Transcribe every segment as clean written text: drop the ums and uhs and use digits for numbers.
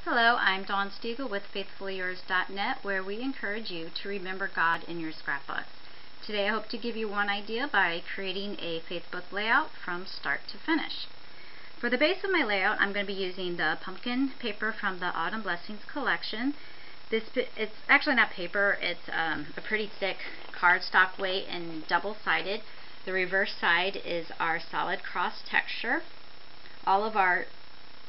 Hello, I'm Dawn Stiegel with faithfullyyours.net, where we encourage you to remember God in your scrapbooks. Today I hope to give you one idea by creating a Faithbook layout from start to finish. For the base of my layout, I'm going to be using the pumpkin paper from the Autumn Blessings collection. It's actually not paper, it's a pretty thick cardstock weight and double-sided. The reverse side is our solid cross texture. All of our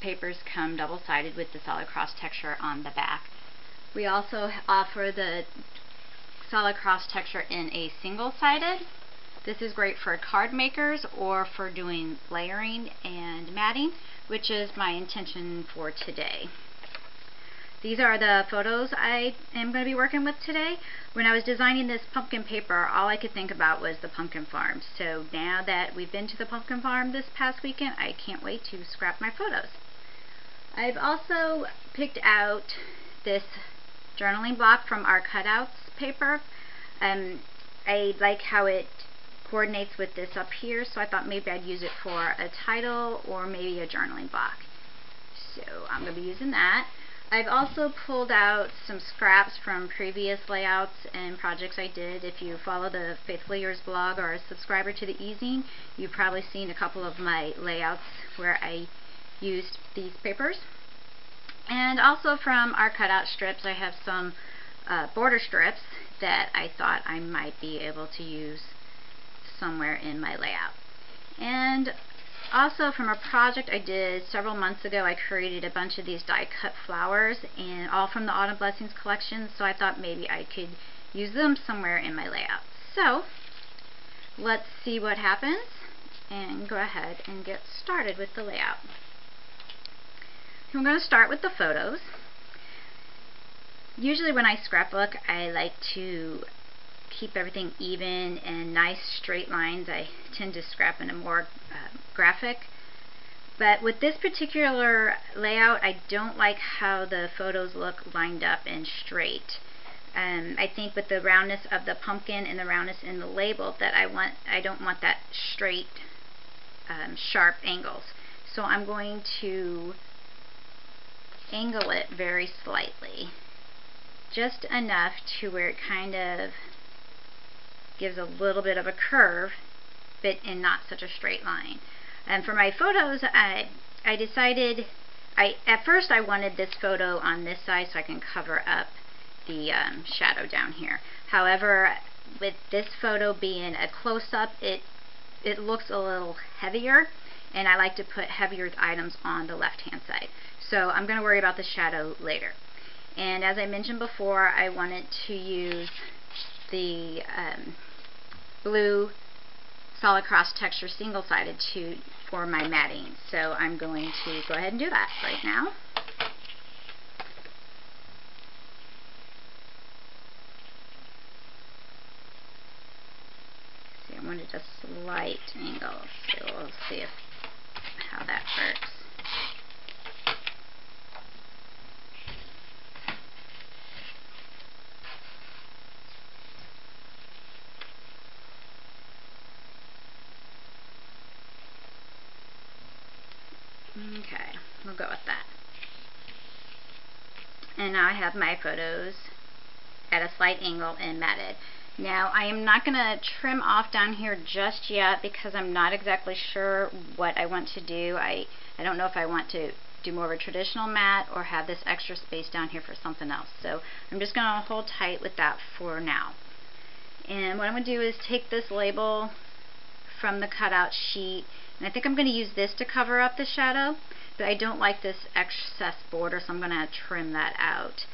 papers come double-sided with the solid cross texture on the back. We also offer the solid cross texture in a single-sided. This is great for card makers or for doing layering and matting, which is my intention for today. These are the photos I am going to be working with today. When I was designing this pumpkin paper, all I could think about was the pumpkin farm. So now that we've been to the pumpkin farm this past weekend, I can't wait to scrap my photos. I've also picked out this journaling block from our cutouts paper. I like how it coordinates with this up here, so I thought maybe I'd use it for a title or maybe a journaling block. So I'm going to be using that. I've also pulled out some scraps from previous layouts and projects I did. If you follow the Faithfully Yours blog or are a subscriber to the e-zine, you've probably seen a couple of my layouts where I used these papers. And also from our cutout strips, I have some border strips that I thought I might be able to use somewhere in my layout. And also from a project I did several months ago, I created a bunch of these die-cut flowers, and all from the Autumn Blessings collection, so I thought maybe I could use them somewhere in my layout. So let's see what happens and go ahead and get started with the layout. I'm going to start with the photos. Usually when I scrapbook, I like to keep everything even and nice straight lines. I tend to scrap in a more graphic. But with this particular layout, I don't like how the photos look lined up and straight. I think with the roundness of the pumpkin and the roundness in the label that I don't want that straight, sharp angles. So I'm going to angle it very slightly, just enough to where it kind of gives a little bit of a curve, but in not such a straight line. And for my photos, I decided, at first I wanted this photo on this side so I can cover up the shadow down here. However, with this photo being a close-up, it looks a little heavier, and I like to put heavier items on the left-hand side. So I'm going to worry about the shadow later. And as I mentioned before, I wanted to use the blue solid cross texture single-sided for my matting. So I'm going to go ahead and do that right now. See, I wanted a slight angle, so we'll see how that works. Okay, we'll go with that. And now I have my photos at a slight angle and matted. Now I am not going to trim off down here just yet because I'm not exactly sure what I want to do. I don't know if I want to do more of a traditional mat or have this extra space down here for something else. So I'm just going to hold tight with that for now. And what I'm going to do is take this label from the cutout sheet, and I think I'm going to use this to cover up the shadow, but I don't like this excess border, so I'm going to trim that out.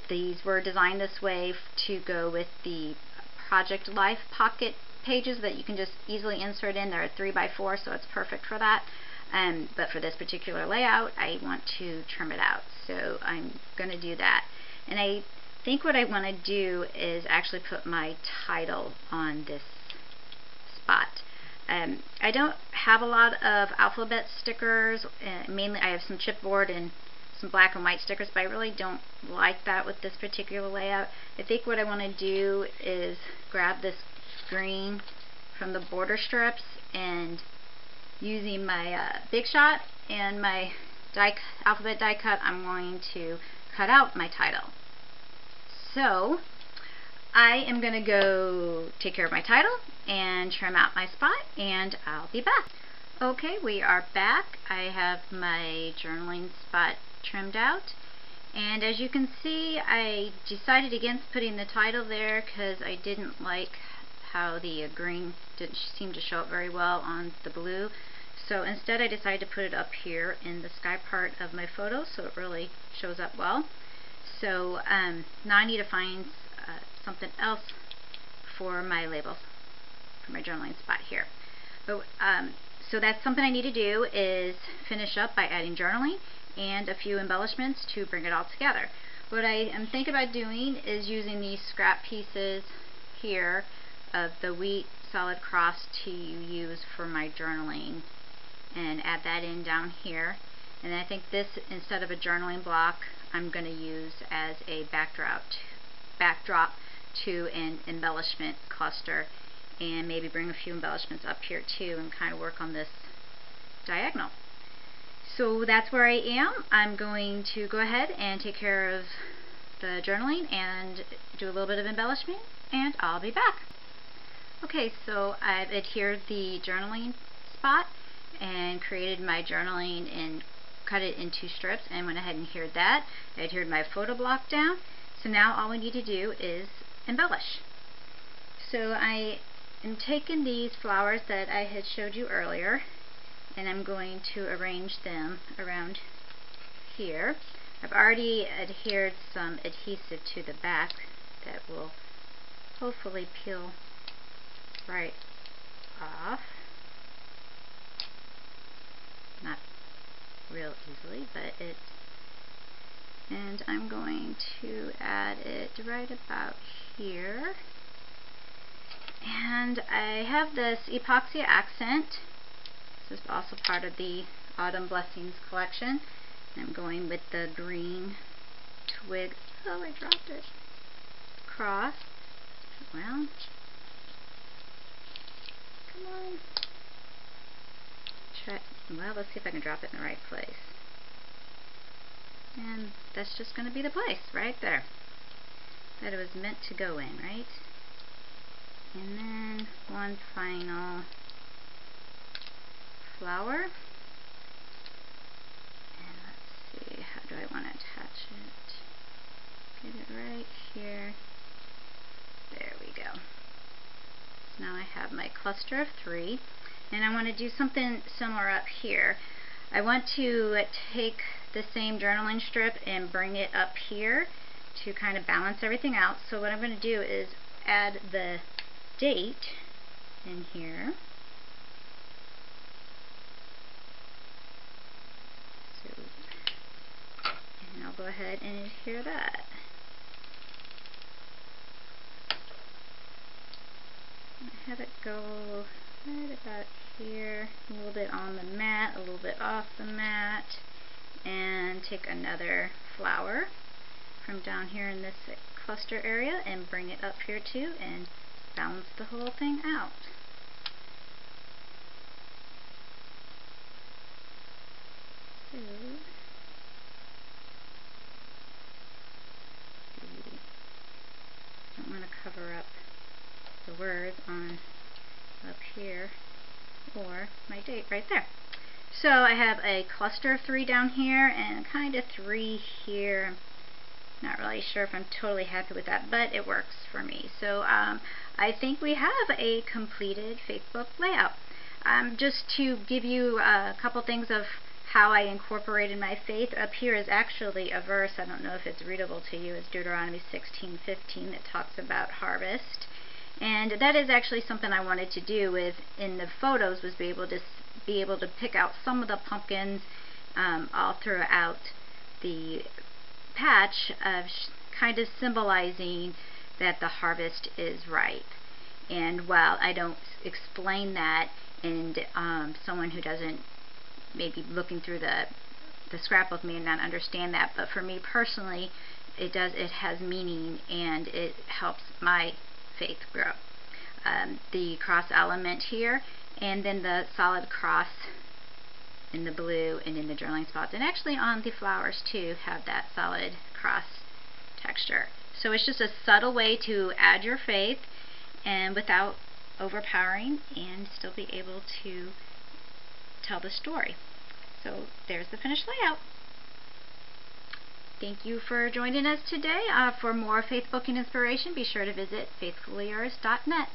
These were designed this way to go with the Project Life pocket pages that you can just easily insert in. They're 3x4, so it's perfect for that. But for this particular layout, I want to trim it out, so I'm going to do that. And I think what I want to do is actually put my title on this spot. I don't have a lot of alphabet stickers. Mainly I have some chipboard and some black and white stickers, but I really don't like that with this particular layout. I think what I want to do is grab this green from the border strips and using my Big Shot and my alphabet die cut, I'm going to cut out my title. So I am going to go take care of my title and trim out my spot, and I'll be back. Okay, we are back. I have my journaling spot trimmed out, and as you can see, I decided against putting the title there because I didn't like how the green didn't seem to show up very well on the blue. So instead I decided to put it up here in the sky part of my photo so it really shows up well. So now I need to find something else for my labels, for my journaling spot here. But, so that's something I need to do, is finish up by adding journaling and a few embellishments to bring it all together. What I am thinking about doing is using these scrap pieces here of the wheat solid cross to use for my journaling, and add that in down here. And I think this, instead of a journaling block, I'm going to use as a backdrop to an embellishment cluster, and maybe bring a few embellishments up here too and kind of work on this diagonal. So that's where I am. I'm going to go ahead and take care of the journaling and do a little bit of embellishment, and I'll be back. Okay, so I've adhered the journaling spot and created my journaling and cut it into strips, and went ahead and adhered that. I adhered my photo block down. So now all we need to do is embellish. So I am taking these flowers that I had showed you earlier, and I'm going to arrange them around here. I've already adhered some adhesive to the back that will hopefully peel right off. Not real easily, but it's, and I'm going to add it right about here. And I have this epoxy accent. This is also part of the Autumn Blessings collection. I'm going with the green twig. Oh, I dropped it. Cross. Well, come on. Well, let's see if I can drop it in the right place. And that's just going to be the place right there that it was meant to go in, right? And then one final flower. And let's see, how do I want to attach it? Get it right here. There we go. So now I have my cluster of 3. And I want to do something similar up here. I want to take the same journaling strip and bring it up here to kind of balance everything out. So what I'm going to do is add the date in here. So, and I'll go ahead and adhere that. I have it go right about here, a little bit on the mat, a little bit off the mat, and take another flower from down here in this cluster area and bring it up here too, and balance the whole thing out. So, I don't want to cover up the words on up here, or my date right there. So I have a cluster of 3 down here and kind of 3 here. I'm not really sure if I'm totally happy with that, but it works for me. So I think we have a completed Faithbook layout. Just to give you a couple things of how I incorporated my faith, up here is actually a verse. I don't know if it's readable to you. It's Deuteronomy 16:15 that talks about harvest. And that is actually something I wanted to do with in the photos, was be able to pick out some of the pumpkins all throughout the patch, of kind of symbolizing that the harvest is ripe. And while I don't explain that, and someone who doesn't maybe looking through the scrapbook may not understand that, but for me personally, it has meaning, and it helps my faith grow. The cross element here, and then the solid cross in the blue and in the journaling spots. And actually on the flowers too have that solid cross texture. So it's just a subtle way to add your faith and without overpowering, and still be able to tell the story. So there's the finished layout. Thank you for joining us today. For more Faithbooking inspiration, be sure to visit faithfullyyours.net.